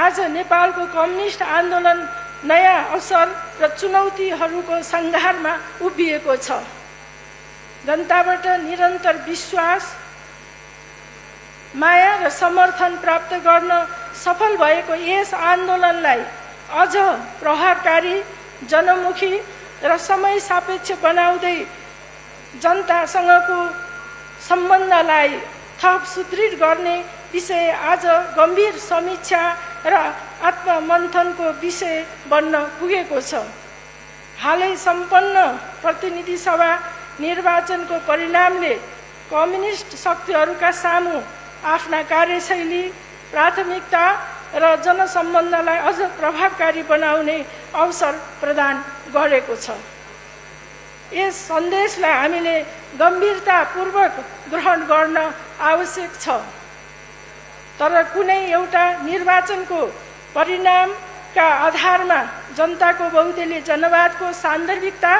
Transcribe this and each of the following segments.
आज नेपालको कम्युनिस्ट आन्दोलन नयाँ अवसर र चुनौतीहरूको सङ्घारमा उभिएको छ। जनताबाट निरन्तर विश्वास, माया र समर्थन प्राप्त गर्न सफल भएको यस आन्दोलनलाई अझ प्रभावकारी, जनमुखी र समय सापेक्ष बनाउँदै जनतासँगको सम्बन्धलाई थप सुदृढ गर्ने विषय आज गम्भीर समीक्षा र आत्ममन्थनको विषय बन्न पुगेको छ। हालै सम्पन्न प्रतिनिधि सभा निर्वाचनको परिणामले कम्युनिस्ट शक्तिहरूका सामु आफ्ना कार्यशैली, प्राथमिकता र जनसम्बन्धलाई अझ प्रभावकारी बनाउने अवसर प्रदान गरेको छ। यस सन्देशलाई हामीले गम्भीरतापूर्वक ग्रहण गर्न आवश्यक छ। तर कुनै एउटा निर्वाचनको परिणामका आधारमा जनताको बहुदलीय जनवादको सान्दर्भिकता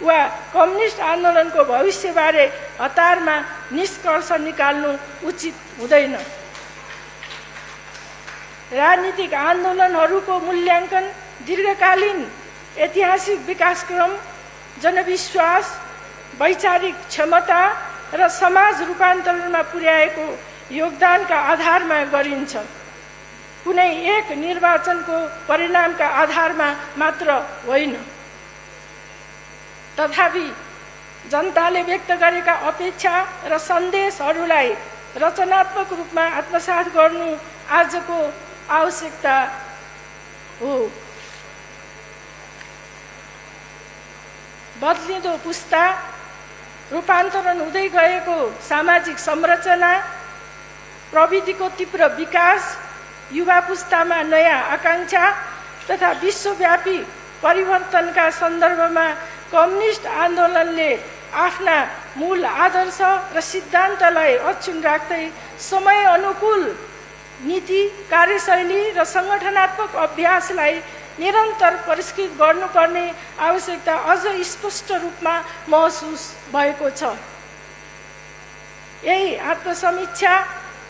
वा कम्युनिस्ट आन्दोलनको भविष्यबारे हतारमा निष्कर्ष निकाल्नु उचित हुँदैन। राजनीतिक आन्दोलनहरूको मूल्याङ्कन दीर्घकालीन ऐतिहासिक विकासक्रम, जनविश्वास, वैचारिक क्षमता र समाज रूपान्तरणमा पुर्याएको योगदानका आधारमा गरिन्छ, कुनै एक निर्वाचनको परिणामका आधारमा मात्र होइन। तथापि जनताले व्यक्त गरेका अपेक्षा र सन्देशहरूलाई रचनात्मक रूपमा आत्मसात गर्नु आजको आवश्यकता हो। बदलिँदो पुस्ता, रूपान्तरण हुँदै गएको सामाजिक संरचना, प्रविधिको तीव्र विकास, युवा पुस्तामा नयाँ आकांक्षा तथा विश्वव्यापी परिवर्तनका सन्दर्भमा कम्युनिस्ट आन्दोलनले आफ्ना मूल आदर्श र सिद्धान्तलाई अक्षुण्ण राख्दै समय अनुकूल नीति, कार्यशैली र सङ्गठनात्मक अभ्यासलाई निरन्तर परिष्कृत गर्नुपर्ने आवश्यकता अझ स्पष्ट रूपमा महसुस भएको छ। यही आत्मसमीक्षा,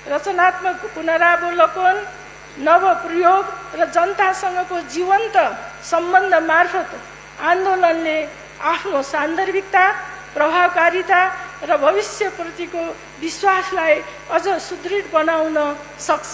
रचनात्मक पुनरावलोकन, नवप्रयोग र जनतासँगको जीवन्त सम्बन्ध मार्फत आन्दोलनले आफ्नो सान्दर्भिकता, प्रभावकारिता र भविष्यप्रतिको विश्वासलाई अझ सुदृढ बनाउन सक्छ।